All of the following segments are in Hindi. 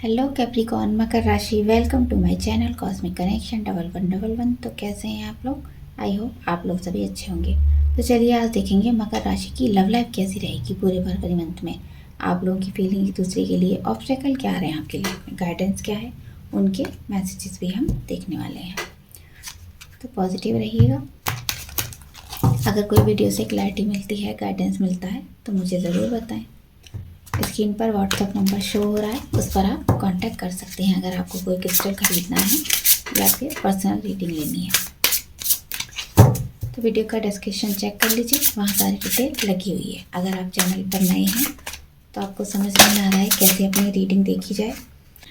हेलो कैप्रिकॉर्न मकर राशि, welcome to my channel cosmic connection 1111। तो कैसे हैं आप लोग? आई होप आप लोग सभी अच्छे होंगे। तो चलिए आज देखेंगे मकर राशि की लव लाइफ कैसी रहेगी पूरे फरवरी मंथ में। आप लोगों की फीलिंग एक दूसरे के लिए, ऑब्स्टेकल क्या आ रहे हैं आपके लिए, गाइडेंस क्या है, उनके मैसेजेस भी हम देखने वाले हैं। तो पॉजिटिव रहिएगा। अगर कोई वीडियो से क्लैरिटी मिलती है, गाइडेंस मिलता है तो मुझे ज़रूर बताएं। स्क्रीन पर व्हाट्सएप नंबर शो हो रहा है, उस पर आप कांटेक्ट कर सकते हैं अगर आपको कोई क्रिस्टल खरीदना है या फिर पर्सनल रीडिंग लेनी है। तो वीडियो का डिस्क्रिप्शन चेक कर लीजिए, वहाँ सारी डिटेल लगी हुई है। अगर आप चैनल पर नए हैं तो आपको समझ नहीं आ रहा है कैसे अपनी रीडिंग देखी जाए,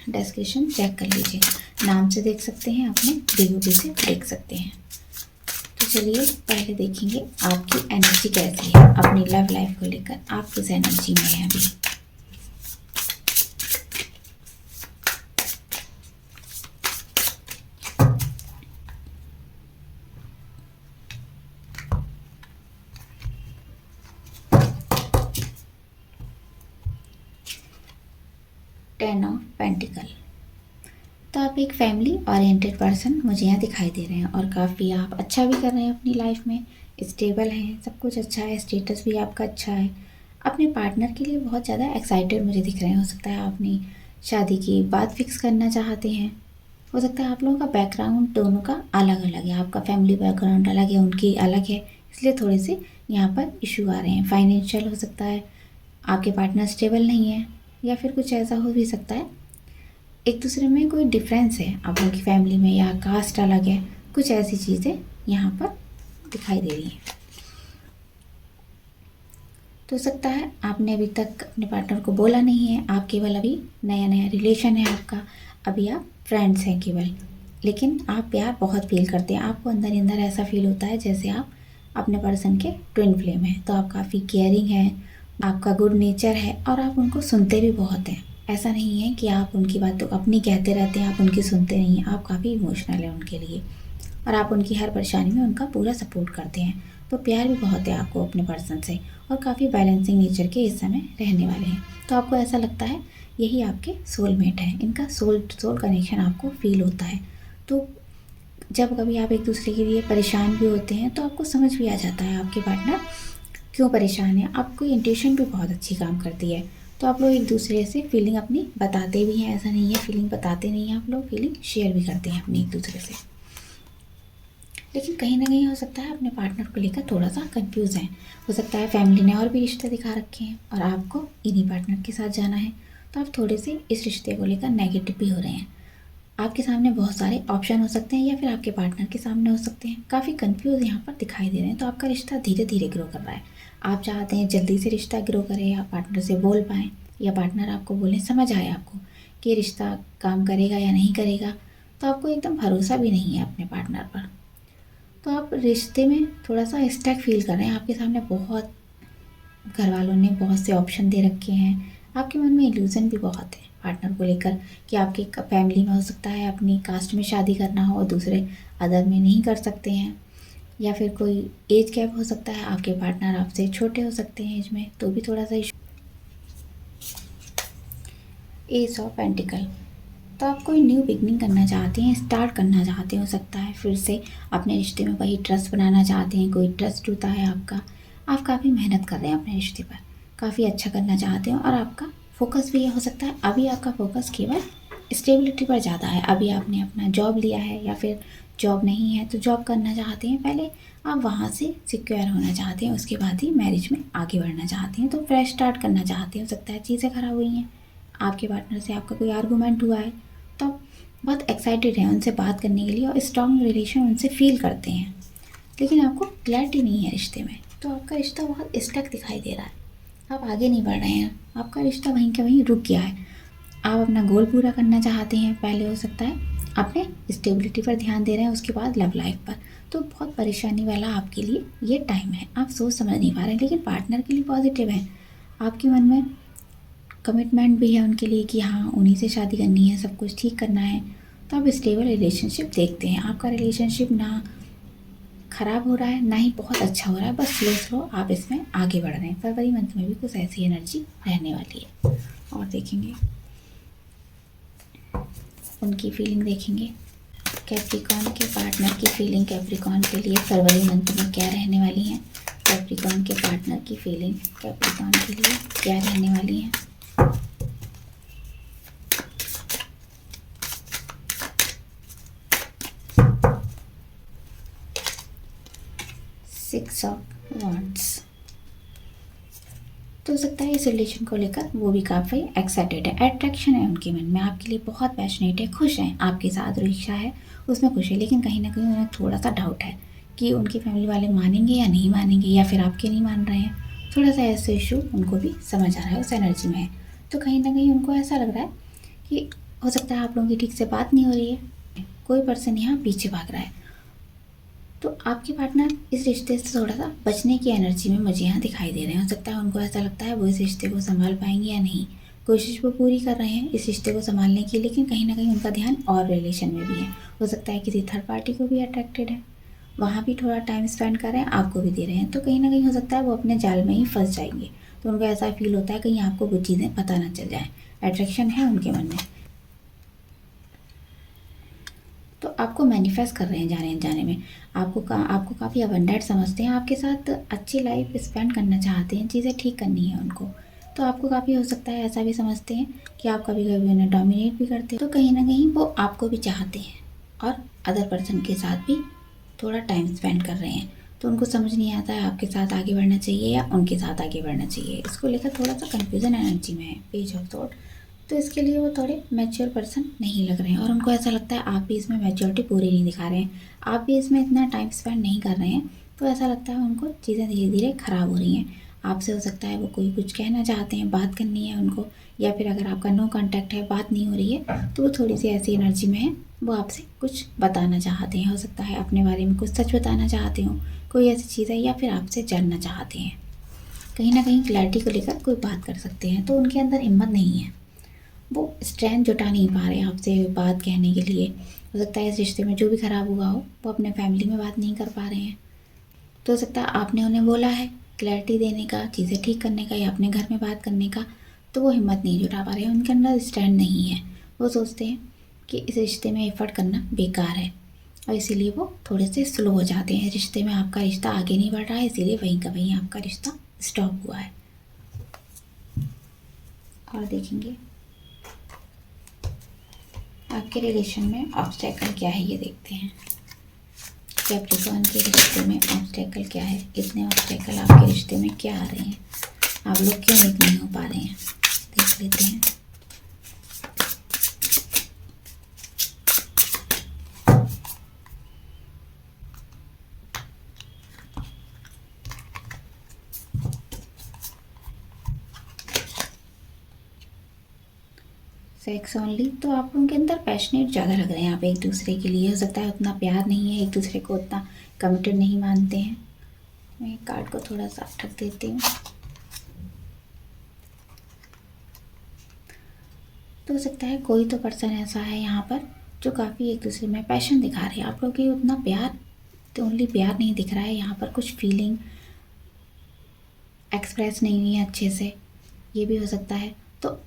डिस्क्रिप्शन चेक कर लीजिए। नाम से देख सकते हैं, अपने DOP से देख सकते हैं। तो चलिए पहले देखेंगे आपकी एनर्जी कैसी है अपनी लव लाइफ को लेकर। आप किस एनर्जी में हैं अभी? 10 ऑफ पेंटिकल। तो आप एक फैमिली ओरिएंटेड पर्सन मुझे यहाँ दिखाई दे रहे हैं और काफ़ी आप अच्छा भी कर रहे हैं अपनी लाइफ में, स्टेबल हैं, सब कुछ अच्छा है, स्टेटस भी आपका अच्छा है। अपने पार्टनर के लिए बहुत ज़्यादा एक्साइटेड मुझे दिख रहे हैं। हो सकता है आपने शादी की बात फिक्स करना चाहते हैं। हो सकता है आप लोगों का बैकग्राउंड दोनों का अलग अलग है, आपका फैमिली बैकग्राउंड अलग है, उनकी अलग है, इसलिए थोड़े से यहाँ पर इशू आ रहे हैं। फाइनेंशियल हो सकता है, आपके पार्टनर स्टेबल नहीं है, या फिर कुछ ऐसा हो भी सकता है एक दूसरे में कोई डिफरेंस है आप लोगों की फैमिली में, या कास्ट अलग है, कुछ ऐसी चीज़ें यहाँ पर दिखाई दे रही हैं। तो हो सकता है आपने अभी तक अपने पार्टनर को बोला नहीं है, आप केवल अभी नया नया रिलेशन है आपका, अभी आप फ्रेंड्स हैं केवल, लेकिन आप प्यार बहुत फील करते हैं। आपको अंदर ही अंदर ऐसा फील होता है जैसे आप अपने पर्सन के ट्विन फ्लेम हैं। तो आप काफ़ी केयरिंग हैं, आपका गुड नेचर है और आप उनको सुनते भी बहुत हैं। ऐसा नहीं है कि आप उनकी बात तो अपनी कहते रहते हैं, आप उनकी सुनते नहीं हैं। आप काफ़ी इमोशनल हैं उनके लिए और आप उनकी हर परेशानी में उनका पूरा सपोर्ट करते हैं। तो प्यार भी बहुत है आपको अपने पर्सन से और काफ़ी बैलेंसिंग नेचर के इस समय रहने वाले हैं। तो आपको ऐसा लगता है यही आपके सोलमेट हैं, इनका सोल कनेक्शन आपको फील होता है। तो जब कभी आप एक दूसरे के लिए परेशान भी होते हैं तो आपको समझ भी आ जाता है आपके पार्टनर क्यों परेशान है। आपको इंट्यूशन भी बहुत अच्छी काम करती है। तो आप लोग एक दूसरे से फीलिंग अपनी बताते भी हैं, ऐसा नहीं है फीलिंग बताते नहीं हैं, आप लोग फीलिंग शेयर भी करते हैं अपनी एक दूसरे से। लेकिन कहीं ना कहीं हो सकता है अपने पार्टनर को लेकर थोड़ा सा कंफ्यूज हैं। हो सकता है फैमिली ने और भी रिश्ते दिखा रखे हैं और आपको इन्हीं पार्टनर के साथ जाना है। तो आप थोड़े से इस रिश्ते को लेकर नेगेटिव भी हो रहे हैं। आपके सामने बहुत सारे ऑप्शन हो सकते हैं या फिर आपके पार्टनर के सामने हो सकते हैं। काफ़ी कंफ्यूज यहाँ पर दिखाई दे रहे हैं। तो आपका रिश्ता धीरे धीरे ग्रो कर रहा है। आप चाहते हैं जल्दी से रिश्ता ग्रो करे, आप पार्टनर से बोल पाएँ या पार्टनर आपको बोले, समझ आए आपको कि रिश्ता काम करेगा या नहीं करेगा। तो आपको एकदम भरोसा भी नहीं है अपने पार्टनर पर। तो आप रिश्ते में थोड़ा सा स्टक फील कर रहे हैं। आपके सामने बहुत घर वालों ने बहुत से ऑप्शन दे रखे हैं। आपके मन में इल्यूज़न भी बहुत है पार्टनर को लेकर कि आपकी फैमिली में हो सकता है अपनी कास्ट में शादी करना हो और दूसरे अदर में नहीं कर सकते हैं, या फिर कोई एज गैप हो सकता है, आपके पार्टनर आपसे छोटे हो सकते हैं एज में, तो भी थोड़ा सा इशू। S of pentacle. तो आप कोई न्यू बिगनिंग करना चाहते हैं, स्टार्ट करना चाहते हैं, हो सकता है फिर से अपने रिश्ते में वही ट्रस्ट बनाना चाहते हैं, कोई ट्रस्ट टूटा है आपका। आप काफ़ी मेहनत कर रहे हैं अपने रिश्ते पर, काफ़ी अच्छा करना चाहते हैं और आपका फोकस भी ये हो सकता है अभी आपका फोकस केवल स्टेबिलिटी पर ज़्यादा है। अभी आपने अपना जॉब लिया है या फिर जॉब नहीं है तो जॉब करना चाहते हैं, पहले आप वहाँ से सिक्योर होना चाहते हैं, उसके बाद ही मैरिज में आगे बढ़ना चाहते हैं। तो फ्रेश स्टार्ट करना चाहते हैं। हो सकता है चीज़ें खराब हुई हैं, आपके पार्टनर से आपका कोई आर्गूमेंट हुआ है, तो आप बहुत एक्साइटेड हैं उनसे बात करने के लिए और स्ट्रॉन्ग रिलेशन उनसे फील करते हैं, लेकिन आपको क्लैरिटी नहीं है रिश्ते में। तो आपका रिश्ता बहुत स्टक दिखाई दे रहा है, आप आगे नहीं बढ़ रहे हैं, आपका रिश्ता वहीं के वहीं रुक गया है। आप अपना गोल पूरा करना चाहते हैं, पहले हो सकता है अपने स्टेबिलिटी पर ध्यान दे रहे हैं, उसके बाद लव लाइफ पर। तो बहुत परेशानी वाला आपके लिए ये टाइम है, आप सोच समझ नहीं पा रहे हैं, लेकिन पार्टनर के लिए पॉजिटिव है। आपके मन में कमिटमेंट भी है उनके लिए कि हाँ उन्हीं से शादी करनी है, सब कुछ ठीक करना है। तो आप स्टेबल रिलेशनशिप देखते हैं। आपका रिलेशनशिप ना ख़राब हो रहा है ना ही बहुत अच्छा हो रहा है, बस स्लो स्लो आप इसमें आगे बढ़ रहे हैं। फरवरी मंथ में भी कुछ ऐसी एनर्जी रहने वाली है। और देखेंगे उनकी फीलिंग देखेंगे। कैप्रिकॉर्न के पार्टनर की फीलिंग कैप्रिकॉर्न के लिए फरवरी मंथ में क्या रहने वाली है। कैप्रिकॉर्न के पार्टनर की फीलिंग कैप्रिकॉर्न के लिए क्या रहने वाली है। Six of wands. तो हो सकता है इस रिलेशन को लेकर वो भी काफ़ी एक्साइटेड है, अट्रैक्शन है उनके मन में, आपके लिए बहुत पैशनेट है, खुश हैं आपके साथ, जो इच्छा है उसमें खुश है। लेकिन कहीं ना कहीं उन्हें थोड़ा सा डाउट है कि उनकी फैमिली वाले मानेंगे या नहीं मानेंगे, या फिर आपके नहीं मान रहे हैं। थोड़ा सा ऐसे इशू उनको भी समझ आ रहा है, उस एनर्जी में है। तो कहीं ना कहीं उनको ऐसा लग रहा है कि हो सकता है आप लोगों की ठीक से बात नहीं हो रही है, कोई पर्सन यहाँ पीछे भाग रहा है। तो आपके पार्टनर इस रिश्ते से थोड़ा सा बचने की एनर्जी में मुझे यहाँ दिखाई दे रहे हैं। हो सकता है उनको ऐसा लगता है वो इस रिश्ते को संभाल पाएंगे या नहीं। कोशिश वो पूरी कर रहे हैं इस रिश्ते को संभालने की, लेकिन कहीं ना कहीं उनका ध्यान और रिलेशन में भी है। हो सकता है किसी थर्ड पार्टी को भी अट्रैक्टेड है, वहाँ भी थोड़ा टाइम स्पेंड कर रहे हैं, आपको भी दे रहे हैं। तो कहीं ना कहीं हो सकता है वो अपने जाल में ही फंस जाएंगे। तो उनको ऐसा फील होता है कहीं आपको कुछ चीज़ें पता ना चल जाए, अट्रैक्शन है उनके मन में। तो आपको मैनिफेस्ट कर रहे हैं जाने अनजाने में, आपको काफ़ी अबंडेंट समझते हैं, आपके साथ अच्छी लाइफ स्पेंड करना चाहते हैं, चीज़ें ठीक करनी है उनको। तो आपको काफ़ी हो सकता है ऐसा भी समझते हैं कि आप कभी कभी उन्हें डोमिनेट भी करते हो। तो कहीं ना कहीं वो आपको भी चाहते हैं और अदर पर्सन के साथ भी थोड़ा टाइम स्पेंड कर रहे हैं। तो उनको समझ नहीं आता है आपके साथ आगे बढ़ना चाहिए या उनके साथ आगे बढ़ना चाहिए। इसको लेकर थोड़ा सा कन्फ्यूज़न एनर्जी में है, पेज ऑफ थॉट। तो इसके लिए वो थोड़े मैच्योर पर्सन नहीं लग रहे हैं, और उनको ऐसा लगता है आप भी इसमें मैच्योरिटी पूरी नहीं दिखा रहे हैं, आप भी इसमें इतना टाइम स्पेंड नहीं कर रहे हैं। तो ऐसा लगता है उनको चीज़ें धीरे धीरे ख़राब हो रही हैं आपसे। हो सकता है वो कोई कुछ कहना चाहते हैं, बात करनी है उनको, या फिर अगर आपका नो कांटेक्ट है, बात नहीं हो रही है, तो वो थोड़ी सी ऐसी एनर्जी में है, वो आपसे कुछ बताना चाहते हैं। हो सकता है अपने बारे में कुछ सच बताना चाहते हो, कोई ऐसी चीज़ है, या फिर आपसे जानना चाहते हैं। कहीं ना कहीं क्लैरिटी को लेकर कोई बात कर सकते हैं। तो उनके अंदर हिम्मत नहीं है, वो स्ट्रेंथ जुटा नहीं पा रहे आपसे बात कहने के लिए। हो सकता है इस रिश्ते में जो भी ख़राब हुआ हो वो अपने फैमिली में बात नहीं कर पा रहे हैं। तो हो सकता है आपने उन्हें बोला है क्लैरिटी देने का, चीज़ें ठीक करने का, या अपने घर में बात करने का, तो वो हिम्मत नहीं जुटा पा रहे हैं, उनके अंदर स्टैंड नहीं है। वो सोचते हैं कि इस रिश्ते में एफर्ट करना बेकार है, और इसीलिए वो थोड़े से स्लो हो जाते हैं। रिश्ते में आपका रिश्ता आगे नहीं बढ़ रहा है, इसीलिए वहीं का वहीं आपका रिश्ता स्टॉप हुआ है। और देखेंगे आपके रिलेशन में ऑब्स्टेकल क्या है, ये देखते हैं। कैप्रिकॉर्न के रिश्ते में ऑब्स्टेकल क्या है, कितने ऑब्स्टेकल आपके रिश्ते में क्या आ रहे हैं, आप लोग क्यों एक नहीं हो पा रहे हैं, देख लेते हैं। Sex only. तो आप लोगों के अंदर पैशनेट ज़्यादा लग रहे हैं आप एक दूसरे के लिए। हो सकता है उतना प्यार नहीं है, एक दूसरे को उतना कमिटेड नहीं मानते हैं। मैं कार्ड को थोड़ा सा ढक देती हूँ। तो हो सकता है कोई तो पर्सन ऐसा है यहाँ पर जो काफ़ी एक दूसरे में पैशन दिखा रहे हैं। आप लोग की उतना प्यार, तो ओनली प्यार नहीं दिख रहा है यहाँ पर, कुछ फीलिंग एक्सप्रेस नहीं हुई है अच्छे से, ये भी हो सकता है। तो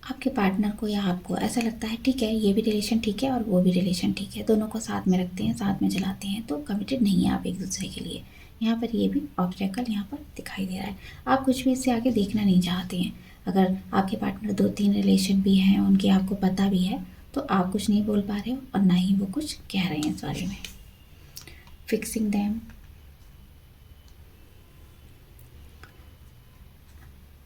आपके पार्टनर को या आपको ऐसा लगता है ठीक है ये भी रिलेशन ठीक है और वो भी रिलेशन ठीक है, दोनों को साथ में रखते हैं, साथ में चलाते हैं, तो कमिटेड नहीं है आप एक दूसरे के लिए। यहाँ पर ये भी ऑब्स्टेकल यहाँ पर दिखाई दे रहा है। आप कुछ भी इससे आगे देखना नहीं चाहते हैं। अगर आपके पार्टनर 2-3 रिलेशन भी हैं, उनके आपको पता भी है, तो आप कुछ नहीं बोल पा रहे हो और ना ही वो कुछ कह रहे हैं इस बारे में। Fixing them.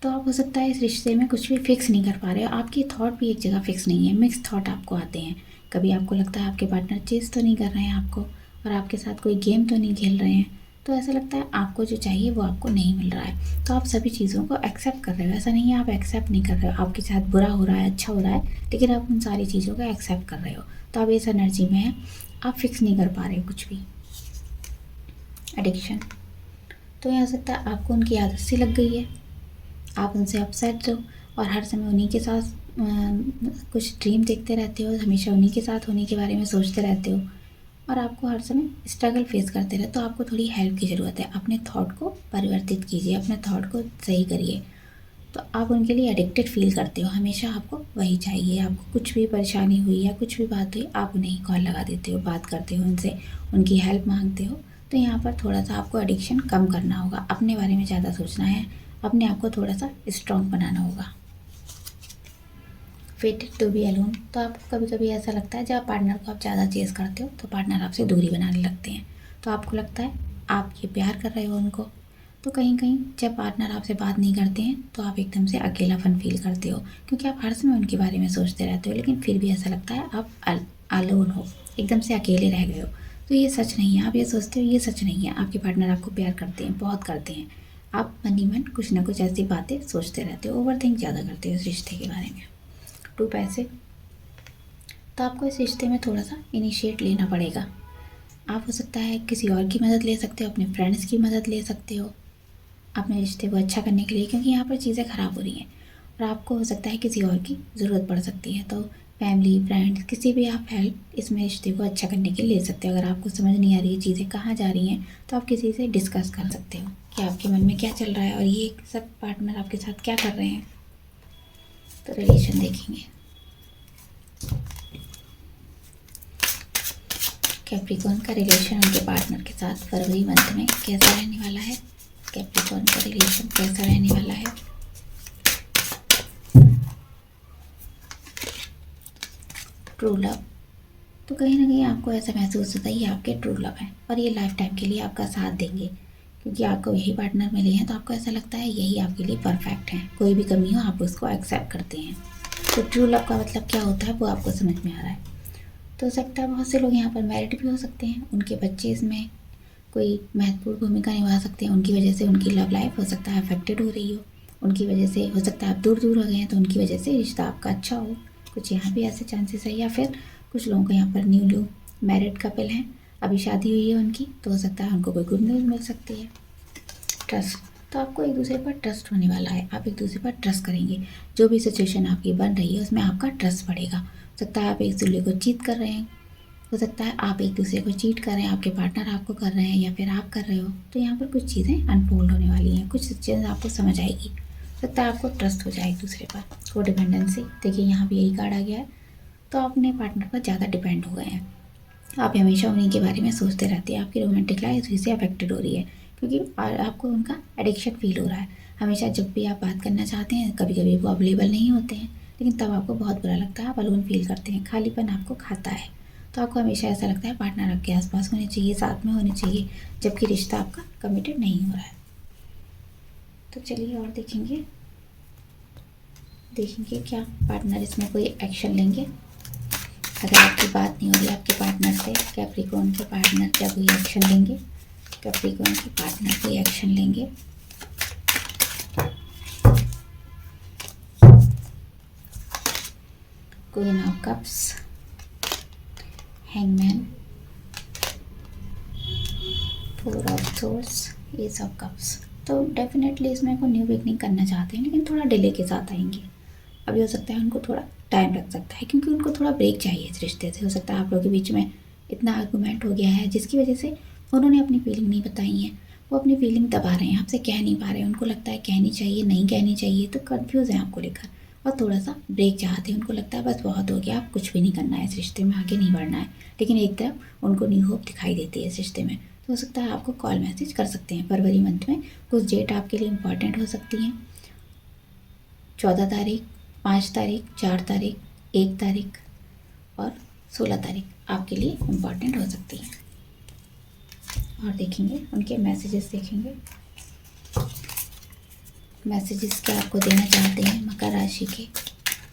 तो आप हो सकता है इस रिश्ते में कुछ भी फिक्स नहीं कर पा रहे हो, आपकी थॉट भी एक जगह फिक्स नहीं है, मिक्स थॉट आपको आते हैं। कभी आपको लगता है आपके पार्टनर चीज़ तो नहीं कर रहे हैं आपको, और आपके साथ कोई गेम तो नहीं खेल रहे हैं, तो ऐसा लगता है आपको जो चाहिए वो आपको नहीं मिल रहा है। तो आप सभी चीज़ों को एक्सेप्ट कर रहे हो, ऐसा नहीं है आप एक्सेप्ट नहीं कर रहे हो, आपके साथ बुरा हो रहा है, अच्छा हो रहा है, लेकिन आप उन सारी चीज़ों को एक्सेप्ट कर रहे हो। तो आप इस एनर्जी में हैं, आप फिक्स नहीं कर पा रहे हो कुछ भी। एडिक्शन। तो यह हो सकता है आपको उनकी आदत सी लग गई है, आप उनसे अपसेट हो और हर समय उन्हीं के साथ कुछ ड्रीम देखते रहते हो, हमेशा उन्हीं के साथ होने के बारे में सोचते रहते हो, और आपको हर समय स्ट्रगल फेस करते रहते हो। तो आपको थोड़ी हेल्प की ज़रूरत है। अपने थॉट को परिवर्तित कीजिए, अपने थॉट को सही करिए। तो आप उनके लिए एडिक्टेड फील करते हो, हमेशा आपको वही चाहिए। आपको कुछ भी परेशानी हुई या कुछ भी बात हुई, आप उन्हें ही कॉल लगा देते हो, बात करते हो उनसे, उनकी हेल्प मांगते हो। तो यहाँ पर थोड़ा सा आपको एडिक्शन कम करना होगा, अपने बारे में ज़्यादा सोचना है, अपने आप को थोड़ा सा स्ट्रॉन्ग बनाना होगा। फेटेड टू बी अलोन, तो आपको कभी कभी ऐसा लगता है जब पार्टनर को आप ज़्यादा चेस करते हो तो पार्टनर आपसे दूरी बनाने लगते हैं। तो आपको लगता है आप ये प्यार कर रहे हो उनको। तो कहीं कहीं जब पार्टनर आपसे बात नहीं करते हैं तो आप एकदम से अकेलापन फील करते हो, क्योंकि आप हर समय उनके बारे में सोचते रहते हो, लेकिन फिर भी ऐसा लगता है आप अलोन हो, एकदम से अकेले रह गए हो। तो ये सच नहीं है, आप ये सोचते हो ये सच नहीं है। आपके पार्टनर आपको प्यार करते हैं, बहुत करते हैं। आप मन ही मन कुछ ना कुछ ऐसी बातें सोचते रहते हो, ओवर थिंक ज़्यादा करते हो इस रिश्ते के बारे में। टू पैसे, तो आपको इस रिश्ते में थोड़ा सा इनिशिएट लेना पड़ेगा। आप हो सकता है किसी और की मदद ले सकते हो, अपने फ्रेंड्स की मदद ले सकते हो अपने रिश्ते को अच्छा करने के लिए, क्योंकि यहाँ पर चीज़ें ख़राब हो रही हैं और आपको हो सकता है किसी और की ज़रूरत पड़ सकती है। तो फैमिली, फ्रेंड्स, किसी भी आप हेल्प इसमें रिश्ते को अच्छा करने के लिए ले सकते हो। अगर आपको समझ नहीं आ रही है चीज़ें कहाँ जा रही हैं, तो आप किसी से डिस्कस कर सकते हो कि आपके मन में क्या चल रहा है और ये सब पार्टनर आपके साथ क्या कर रहे हैं। तो रिलेशन देखेंगे। कैप्रिकॉर्न का रिलेशन उनके पार्टनर के साथ फरवरी मंथ में कैसा रहने वाला है। कैप्रिकॉर्न का रिलेशन कैसा रहने वाला है। ट्रू लव, तो कहीं ना कहीं आपको ऐसा महसूस होता है ये आपके ट्रू लव है और ये लाइफ टाइम के लिए आपका साथ देंगे, क्योंकि आपको यही पार्टनर मिले हैं। तो आपको ऐसा लगता है यही आपके लिए परफेक्ट है, कोई भी कमी हो आप उसको एक्सेप्ट करते हैं। तो ट्रू लव का मतलब क्या होता है वो आपको समझ में आ रहा है। तो हो सकता है बहुत से लोग यहाँ पर मैरिड भी हो सकते हैं, उनके बच्चे इसमें कोई महत्वपूर्ण भूमिका निभा सकते हैं। उनकी वजह से उनकी लव लाइफ हो सकता है अफेक्टेड हो रही हो, उनकी वजह से हो सकता है आप दूर दूर हो गए हैं तो उनकी वजह से रिश्ता आपका अच्छा हो। कुछ यहाँ भी ऐसे चांसेस है। या फिर कुछ लोगों को यहाँ पर न्यू मैरिड कपल हैं, अभी शादी हुई है उनकी, तो हो सकता है उनको कोई गुड न्यूज़ मिल सकती है। ट्रस्ट, तो आपको एक दूसरे पर ट्रस्ट होने वाला है, आप एक दूसरे पर ट्रस्ट करेंगे। जो भी सिचुएशन आपकी बन रही है उसमें आपका ट्रस्ट बढ़ेगा। हो सकता है आप एक दूसरे को चीट कर रहे हैं, हो सकता है आप एक दूसरे को चीट कर रहे हैं, आपके पार्टनर आपको कर रहे हैं या फिर आप कर रहे हो। तो यहाँ पर कुछ चीज़ें अनफोल्ड होने वाली हैं, कुछ चीज़ें आपको समझ आएगी। हो सकता है आपको ट्रस्ट हो जाए एक दूसरे पर। कोडिपेंडेंसी, देखिए यहाँ भी यही कार्ड आ गया है। तो आप अपने पार्टनर पर ज़्यादा डिपेंड हो गए हैं, आप हमेशा उन्हीं के बारे में सोचते रहते हैं। आपकी रोमांटिक लाइफ इसी से अफेक्टेड हो रही है, क्योंकि आपको उनका एडिक्शन फील हो रहा है। हमेशा जब भी आप बात करना चाहते हैं, कभी कभी वो अवेलेबल नहीं होते हैं, लेकिन तब आपको बहुत बुरा लगता है, आप अलोन फील करते हैं, खालीपन आपको खाता है। तो आपको हमेशा ऐसा लगता है पार्टनर आपके आसपास होने चाहिए, साथ में होने चाहिए, जबकि रिश्ता आपका कमिटेड नहीं हो रहा है। तो चलिए और देखेंगे क्या पार्टनर इसमें कोई एक्शन लेंगे। अगर आपकी बात नहीं हो रही आपके पार्टनर से, कैप्रिकॉर्न के पार्टनर क्या कोई एक्शन लेंगे। कैप्रिकॉर्न के पार्टनर कोई एक्शन लेंगे। Queen of cups, hangman, four of swords, S of cups. तो डेफिनेटली इसमें वो न्यू बिगनिंग करना चाहते हैं, लेकिन थोड़ा डिले के साथ आएंगे। अभी हो सकता है उनको थोड़ा टाइम लग सकता है, क्योंकि उनको थोड़ा ब्रेक चाहिए इस रिश्ते से। हो सकता है आप लोगों के बीच में इतना आर्गूमेंट हो गया है जिसकी वजह से उन्होंने अपनी फीलिंग नहीं बताई है, वो अपनी फीलिंग दबा रहे हैं, आपसे कह नहीं पा रहे हैं। उनको लगता है कहनी चाहिए, नहीं कहनी चाहिए, तो कन्फ्यूज़ है आपको लेकर और थोड़ा सा ब्रेक चाहते हैं। उनको लगता है बस बहुत हो गया, आप कुछ भी नहीं करना है इस रिश्ते में, आगे नहीं बढ़ना है। लेकिन एक तरफ उनको न्यू होप दिखाई देती है इस रिश्ते में। तो हो सकता है आपको कॉल मैसेज कर सकते हैं फरवरी मंथ में। कुछ डेट आपके लिए इंपॉर्टेंट हो सकती हैं, 14 तारीख, 5 तारीख, 4 तारीख, 1 तारीख और 16 तारीख आपके लिए इम्पॉर्टेंट हो सकती हैं। और देखेंगे उनके मैसेजेस, देखेंगे मैसेजेस क्या आपको देना चाहते हैं। मकर राशि के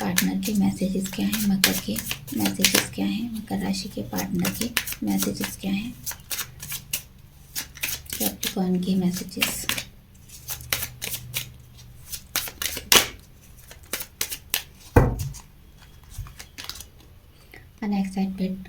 पार्टनर के मैसेजेस क्या हैं, मकर के मैसेजेस क्या हैं, मकर राशि के पार्टनर के मैसेजेस क्या हैं, कैप्रिकॉर्न के मैसेजेस। अनएक्सपेक्टेड,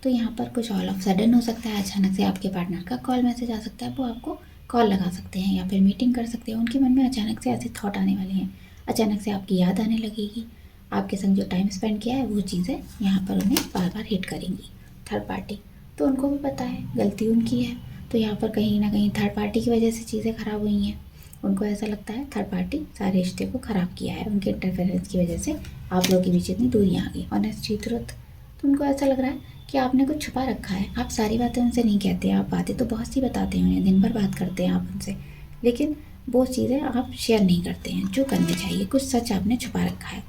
तो यहाँ पर कुछ ऑल ऑफ सडन हो सकता है, अचानक से आपके पार्टनर का कॉल मैसेज आ सकता है, वो आपको कॉल लगा सकते हैं या फिर मीटिंग कर सकते हैं। उनके मन में अचानक से ऐसे थॉट आने वाले हैं, अचानक से आपकी याद आने लगेगी, आपके संग जो टाइम स्पेंड किया है वो चीज़ें यहाँ पर उन्हें बार बार हिट करेंगी। थर्ड पार्टी, तो उनको भी पता है गलती उनकी है, तो यहाँ पर कहीं ना कहीं थर्ड पार्टी की वजह से चीज़ें ख़राब हुई हैं। उनको ऐसा लगता है थर्ड पार्टी सारे रिश्ते को ख़राब किया है, उनके इंटरफेरेंस की वजह से आप लोगों के बीच इतनी दूरियाँ आ गई। ऑनेस्टली ट्रुथ, तो उनको ऐसा लग रहा है कि आपने कुछ छुपा रखा है। आप सारी बातें उनसे नहीं कहते, आप बातें तो बहुत सी बताते हैं उन्हें, दिन भर बात करते हैं आप उनसे, लेकिन वो चीज़ें आप शेयर नहीं करते हैं जो करनी चाहिए। कुछ सच आपने छुपा रखा है।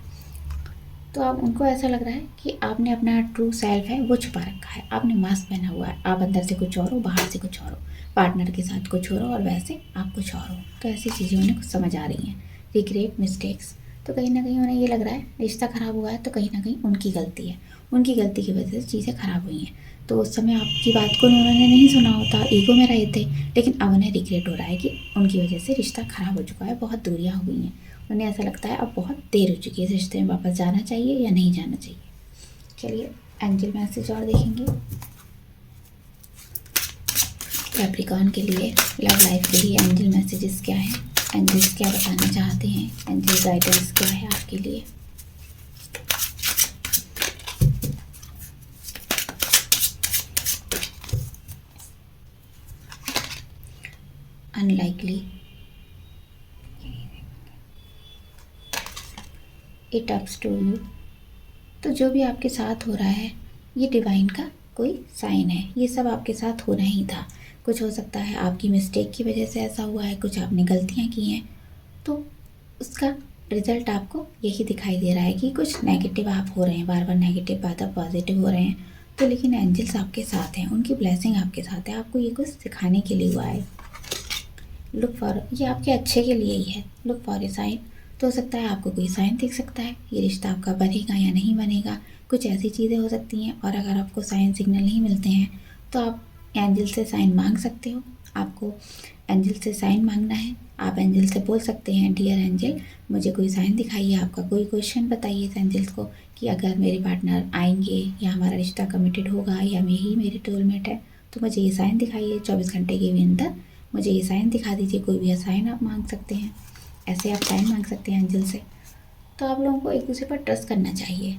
तो अब उनको ऐसा लग रहा है कि आपने अपना ट्रू सेल्फ है वो छुपा रखा है, आपने मास्क पहना हुआ है, आप अंदर से कुछ और हो, बाहर से कुछ और हो, पार्टनर के साथ कुछ और हो और वैसे आप कुछ और हो। तो ऐसी चीज़ें उन्हें कुछ समझ आ रही हैं, रिग्रेट, मिस्टेक्स। तो कहीं ना कहीं उन्हें ये लग रहा है रिश्ता ख़राब हुआ है तो कहीं ना कहीं उनकी गलती है, उनकी गलती की वजह से चीज़ें ख़राब हुई हैं। तो उस समय आपकी बात को उन्होंने नहीं सुना होता, ईगो में रहे थे, लेकिन अब उन्हें रिग्रेट हो रहा है कि उनकी वजह से रिश्ता ख़राब हो चुका है, बहुत दूरियाँ हो गई हैं। उन्हें ऐसा लगता है अब बहुत देर हो चुकी है, इस रिश्ते में वापस जाना चाहिए या नहीं जाना चाहिए। चलिए एंजल मैसेज और देखेंगे कैप्रिकॉर्न के लिए, लव लाइफ के लिए एंजल मैसेजेस क्या है, एंजल्स क्या बताना चाहते हैं, एंजल गाइडेंस क्या है आपके लिए। Unlikely, it ups to you. तो जो भी आपके साथ हो रहा है ये डिवाइन का कोई साइन है, ये सब आपके साथ होना ही था। कुछ हो सकता है आपकी मिस्टेक की वजह से ऐसा हुआ है, कुछ आपने गलतियाँ की हैं, तो उसका रिजल्ट आपको यही दिखाई दे रहा है कि कुछ नेगेटिव आप हो रहे हैं, बार बार नेगेटिव बात आप पॉजिटिव हो रहे हैं। तो लेकिन एंजल्स आपके साथ हैं, उनकी ब्लेसिंग आपके साथ है, आपको ये कुछ सिखाने के लिए हुआ है। लुक फॉर, ये आपके अच्छे के लिए ही है। लुक फॉर ए साइन, तो हो सकता है आपको कोई साइन दिख सकता है, ये रिश्ता आपका बनेगा या नहीं बनेगा, कुछ ऐसी चीज़ें हो सकती हैं। और अगर आपको साइन सिग्नल नहीं मिलते हैं तो आप एंजल से साइन मांग सकते हो। आपको एंजल से साइन मांगना है, आप एंजल से बोल सकते हैं डियर एंजल मुझे कोई साइन दिखाइए, आपका कोई क्वेश्चन बताइए इस एंजल्स को कि अगर मेरे पार्टनर आएंगे या हमारा रिश्ता कमिटेड होगा या यही मेरी सोलमेट है, तो मुझे ये साइन दिखाइए 24 घंटे के भी अंदर मुझे ये साइन दिखा दीजिए। कोई भी साइन आप मांग सकते हैं, ऐसे आप साइन मांग सकते हैं एंजल से। तो आप लोगों को एक दूसरे पर ट्रस्ट करना चाहिए,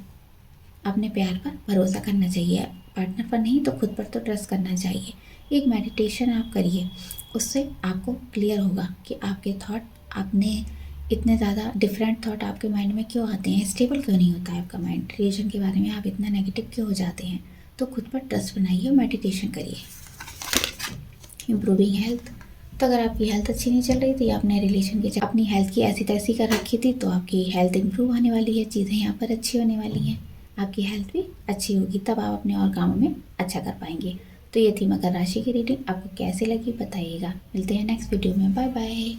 अपने प्यार पर भरोसा करना चाहिए, पार्टनर पर नहीं तो खुद पर तो ट्रस्ट करना चाहिए। एक मेडिटेशन आप करिए, उससे आपको क्लियर होगा कि आपके थॉट, आपने इतने ज़्यादा डिफरेंट थॉट आपके माइंड में क्यों आते हैं, स्टेबल क्यों नहीं होता है आपका माइंड, रिलेशन के बारे में आप इतना नेगेटिव क्यों हो जाते हैं। तो खुद पर ट्रस्ट बनाइए और मेडिटेशन करिए। इम्प्रूविंग हेल्थ, तो अगर आपकी हेल्थ अच्छी नहीं चल रही थी, आपने रिलेशन की अपनी हेल्थ की ऐसी तैसी कर रखी थी, तो आपकी हेल्थ इंप्रूव होने वाली है, चीज़ें यहाँ पर अच्छी होने वाली हैं, आपकी हेल्थ भी अच्छी होगी, तब आप अपने और कामों में अच्छा कर पाएंगे। तो ये थी मकर राशि की रीडिंग, आपको कैसे लगी बताइएगा। मिलते हैं नेक्स्ट वीडियो में, बाय बाय।